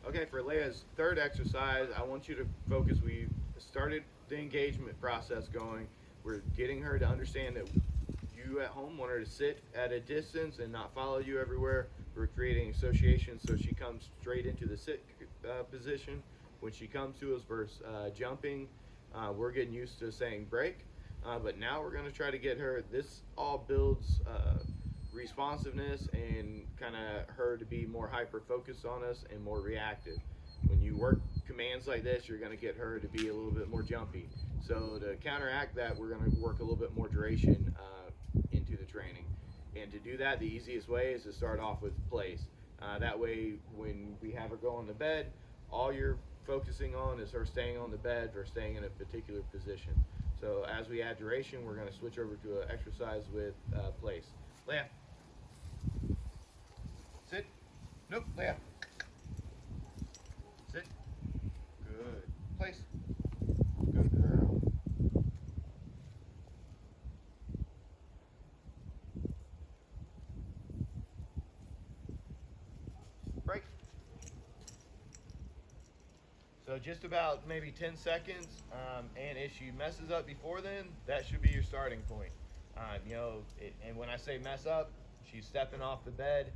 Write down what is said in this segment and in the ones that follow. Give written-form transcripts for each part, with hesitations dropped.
Okay, for Leia's third exercise, I want you to focus. We started the engagement process going. We're getting her to understand that you at home want her to sit at a distance and not follow you everywhere. We're creating associations so she comes straight into the sit position. When she comes to us versus jumping, we're getting used to saying break. But now we're going to try to get her. This all builds responsiveness and kind of her to be more hyper focused on us and more reactive. When you work commands like this, you're going to get her to be a little bit more jumpy. So to counteract that, we're going to work a little bit more duration into the training. And to do that, the easiest way is to start off with place. That way, when we have her go on the bed, all you're focusing on is her staying on the bed or staying in a particular position. So as we add duration, we're going to switch over to an exercise with place. Leia, sit. Nope, Leia. Sit. Good. Place. Good girl. Break. So just about maybe 10 seconds, and if she messes up before then, that should be your starting point. And when I say mess up, she's stepping off the bed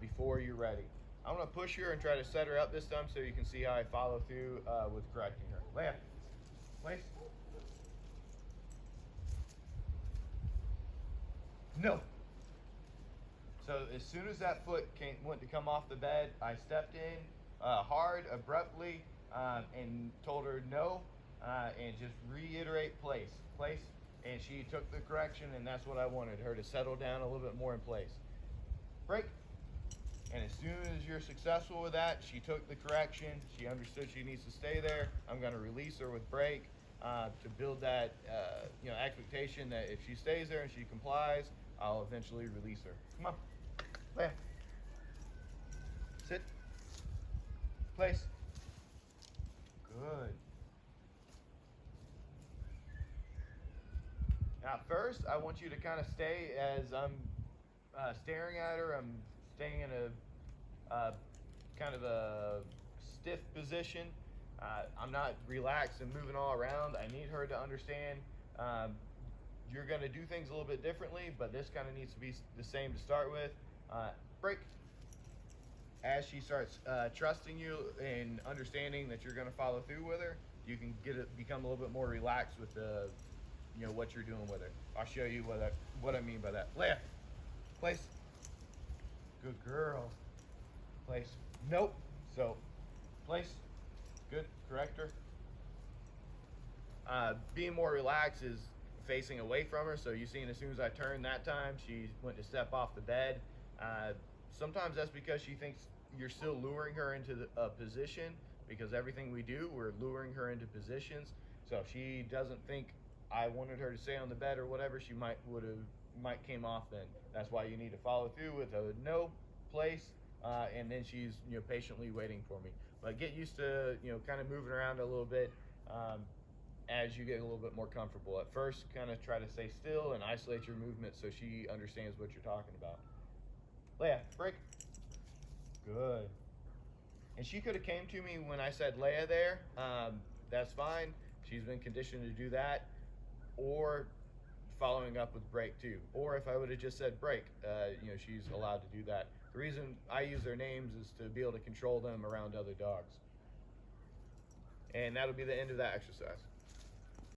before you're ready. I'm gonna push her and try to set her up this time so you can see how I follow through with correcting her. Leia, place. No. So as soon as that foot went to come off the bed, I stepped in hard, abruptly, and told her no, and just reiterate place, place. And she took the correction, and that's what I wanted, her to settle down a little bit more in place. Break. And as soon as you're successful with that, she took the correction, she understood she needs to stay there. I'm going to release her with break to build that expectation that if she stays there and she complies, I'll eventually release her. Come on. Leia. Sit. Place. Good. Now, first, I want you to kind of stay as I'm staring at her. I'm staying in a kind of a stiff position. I'm not relaxed and moving all around. I need her to understand you're going to do things a little bit differently, but this kind of needs to be the same to start with. Break. As she starts trusting you and understanding that you're going to follow through with her, you can become a little bit more relaxed with what you're doing with her. I'll show you what I mean by that. Leia, place. Good girl. Place. Nope. So, place. Good. Correct her. Being more relaxed is facing away from her. So you seen as soon as I turned that time, she went to step off the bed. Sometimes that's because she thinks you're still luring her into a position, because everything we do, we're luring her into positions. So if she doesn't think I wanted her to stay on the bed or whatever, she might came off then. That's why you need to follow through with a no, place, and then she's patiently waiting for me. But get used to kind of moving around a little bit as you get a little bit more comfortable. At first, kind of try to stay still and isolate your movement so she understands what you're talking about. Leia, break. Good. And she could have came to me when I said Leia there. That's fine. She's been conditioned to do that. Or following up with break too. Or if I would have just said break, she's allowed to do that. The reason I use their names is to be able to control them around other dogs. And that'll be the end of that exercise.